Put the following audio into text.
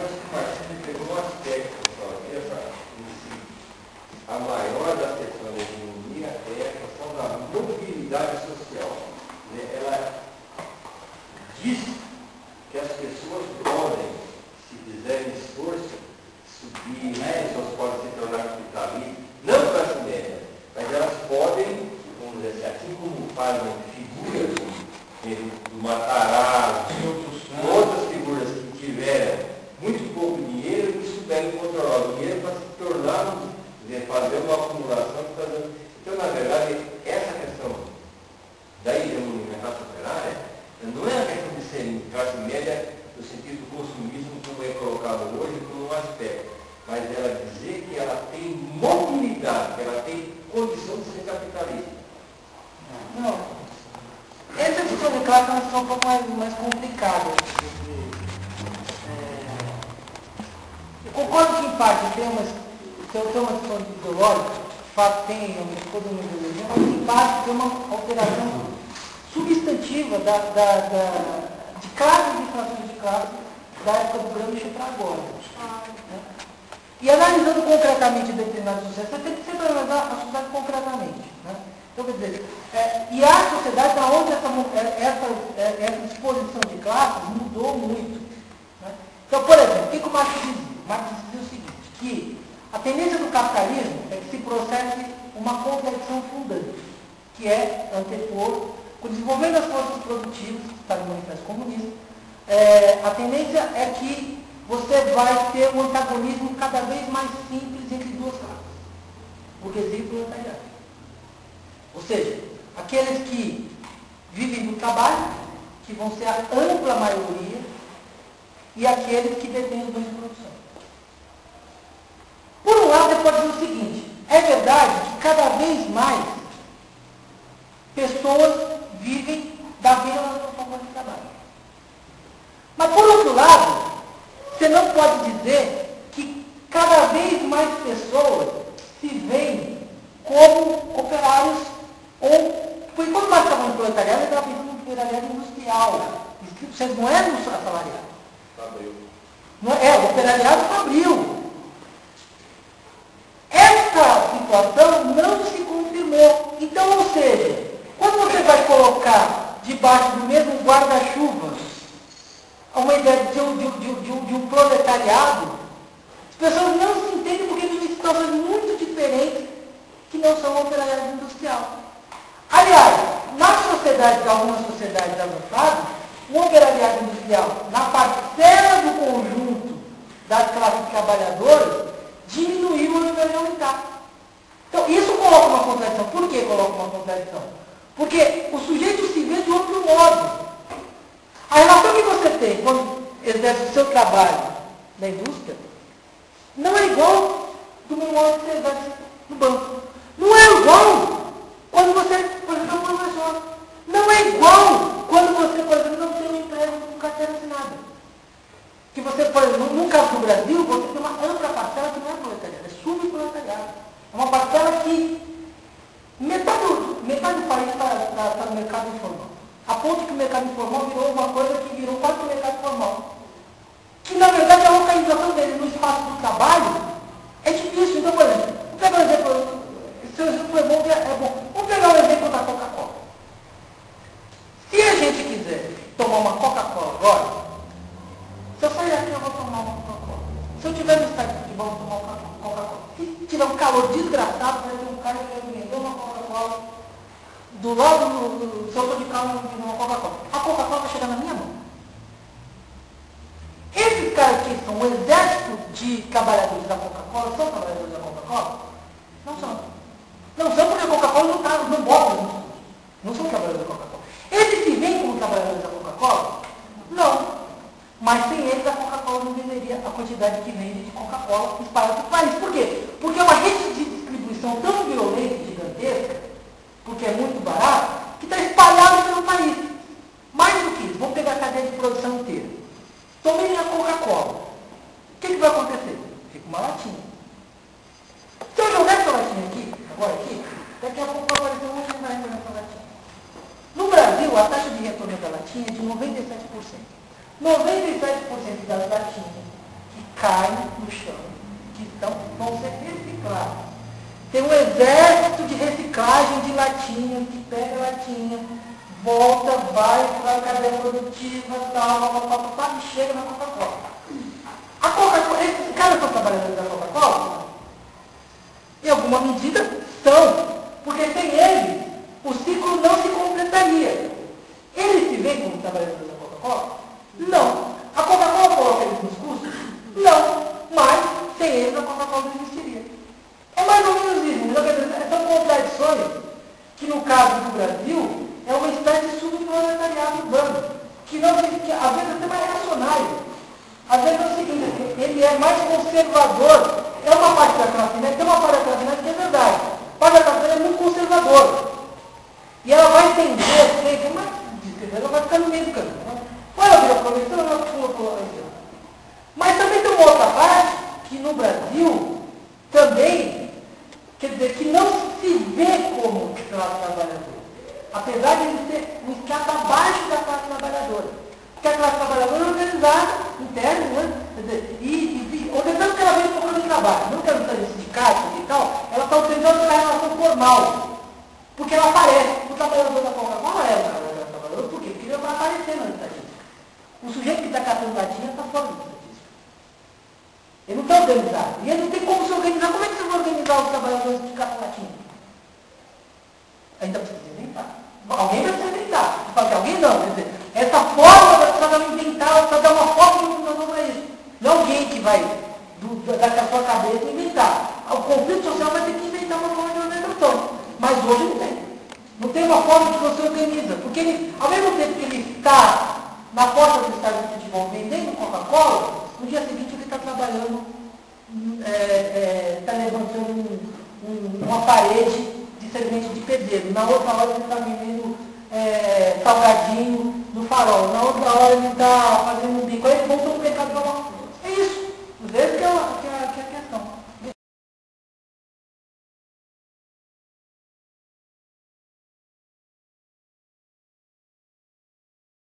acho que o Marcelo pegou um aspecto só. A maior das questões da hegemonia é a questão da mobilidade social. Né? Ela diz que as pessoas podem, se fizerem esforço, subir, né? As pessoas podem se tornar capitalistas, não classe média, mas elas podem, vamos dizer assim, assim como fazem figuras do Matarazzo, outras figuras que tiveram muito pouco dinheiro e souberam controlar o dinheiro para se tornar, fazer uma acumulação. Então, na verdade, essa questão da hegemonia na classe operária não é a questão de ser classe média no sentido do consumismo, como é colocado hoje, como um aspecto, mas ela dizer que ela tem mobilidade, que ela tem condição de ser capitalista. Não. Essa questão de classe é uma questão um pouco mais complicada. Eu concordo que, em parte, tem uma questão ideológica, de fato tem toda uma ideologia, mas, em parte, tem uma alteração substantiva de classes e frações de classe da época do Gramsci para agora. Né? E analisando concretamente determinadas sociedades, você tem que sempre analisar a sociedade concretamente. Né? Então, quer dizer, e há sociedades onde essa disposição de classes mudou muito. Né? Então, por exemplo, o que o Marx dizia? O Marx dizia o seguinte, que a tendência do capitalismo é que se processe uma contradição fundante, que é antepor, com o desenvolvimento das forças produtivas, que está no Manifesto Comunista, a tendência é que você vai ter um antagonismo cada vez mais simples entre duas classes, burguesia e proletariado. Ou seja, aqueles que vivem do trabalho, que vão ser a ampla maioria, e aqueles que detêm os bens de produção. Por um lado, você pode dizer o seguinte, é verdade que cada vez mais pessoas vivem da venda da sua forma de trabalho. Mas, por outro lado, você não pode dizer que cada vez mais pessoas se veem como operários ou... Porque quando nós estávamos no proletariado, eu estava pensando no proletariado industrial. Vocês não eram assalariados. Fabril. O operariado fabril. Essa situação não se confirmou. Então, ou seja, quando você vai colocar debaixo do mesmo guarda-chuva uma ideia de um proletariado, as pessoas não se entendem porque vivem situações muito diferentes que não são o operariado industrial. Aliás, nas sociedades, algumas sociedades avançadas, o operariado industrial, na parcela do conjunto das classes trabalhadoras, diminuiu ao invés de aumentar. Então, isso coloca uma contradição. Por que coloca uma contradição? Porque o sujeito se vê de outro modo. A relação que você tem quando exerce o seu trabalho na indústria não é igual do meu modo que você exerce no banco. Não é igual quando você, por exemplo, é um professor. Não é igual quando você, por exemplo, não tem um emprego com carteira assinada. Que você, por exemplo, no caso do Brasil, você tem uma ampla parcela que não é proletariado, é subproletariado. É uma parcela que metade do país está no mercado informal. A ponto que o mercado informal virou uma coisa que virou quase o mercado formal. Que, na verdade, a localização dele no espaço do trabalho é difícil. Então, por exemplo, vou pegar um exemplo, seu exemplo é bom. Vamos pegar o exemplo da Coca-Cola. Se a gente quiser tomar uma Coca-Cola agora, se eu sair daqui, eu vou tomar uma Coca-Cola. Se eu tiver no estádio de futebol, eu vou tomar uma Coca-Cola. Se tiver um calor desgraçado, vai ter um cara que vai vender uma Coca-Cola do lado do seu de carro de uma Coca-Cola. A Coca-Cola vai chegar na minha mão. Esses caras que são o exército de trabalhadores da Coca-Cola, são trabalhadores da Coca-Cola? Não são. Não são porque a Coca-Cola não bota isso. Não são trabalhadores da Coca-Cola. Eles se veem como trabalhadores da Coca-Cola? Não. Mas sem eles a Coca-Cola não venderia a quantidade que vende de Coca-Cola espalhada pelo país. Por quê? Porque é uma rede de distribuição tão violenta e gigantesca, porque é muito barato, que está espalhado pelo país. Mais do que isso, vamos pegar a cadeia de produção inteira. Tomem a Coca-Cola. O que vai acontecer? Fica uma latinha. Se eu jogar essa latinha aqui, agora aqui, daqui a pouco vai aparecer um monte de retorno nessa latinha. No Brasil, a taxa de retorno da latinha é de 97%. 97% das latinhas que caem no chão, que vão ser reciclados. Tem um exército de reciclagem de latinha, que pega a latinha, volta, vai para a cadeia produtiva, tal, e chega na Coca-Cola. A Coca-Cola, esses caras estão trabalhando na Coca-Cola? Em alguma medida são, porque sem eles o ciclo não se completaria. Eles se veem como trabalhadores da Coca-Cola? Não. A Coca-Cola coloca eles nos custos? Não. Mas sem eles a Coca-Cola não existiria. É mais ou menos isso. São contradições que no caso do Brasil é uma espécie de subproletariado urbano, que às vezes até mais reacionário. Às vezes é o seguinte, ele é mais conservador. É uma parte da classe média, tem uma parte da classe média que é verdade. A parte da classe média é muito conservadora. E ela vai entender sempre, mas ela vai ficar no meio do caminho. Ou ela vira progressista, ou ela continua polarizando. Mas também tem uma outra parte que no Brasil também, quer dizer, que não se vê como classe trabalhadora. Apesar de ele ser um estrato abaixo da classe trabalhadora. Porque a classe trabalhadora é organizada, interna, né? Quer dizer, organizando que ela vem procurando de trabalho. Não que ela está em sindicato e tal, ela está utilizando a relação formal. Porque ela aparece. O trabalhador da Coca-Cola é o trabalhador. Por quê? Porque ele vai aparecer na estatística. O sujeito que está catando latinha está fora da estatística. Ele não está organizado. E ele não tem como se organizar. Como é que você vai organizar os trabalhadores que catam latinha? Ainda precisa inventar. Alguém vai precisar inventar. Fala que alguém não. Quer dizer, essa forma vai precisar inventar, vai precisar dar uma forma de organização para isso. Não alguém que vai da sua cabeça inventar. O conflito social vai ter que inventar uma forma de organização. Mas hoje não tem. Não tem uma forma que você organiza. Porque ele, ao mesmo tempo que ele está na porta do estádio de futebol vendendo Coca-Cola, no dia seguinte ele está trabalhando, está levantando uma parede de servente de pedreiro. Na outra hora ele está vendendo salgadinho no farol. Na outra hora ele está fazendo um bico. Aí ele monta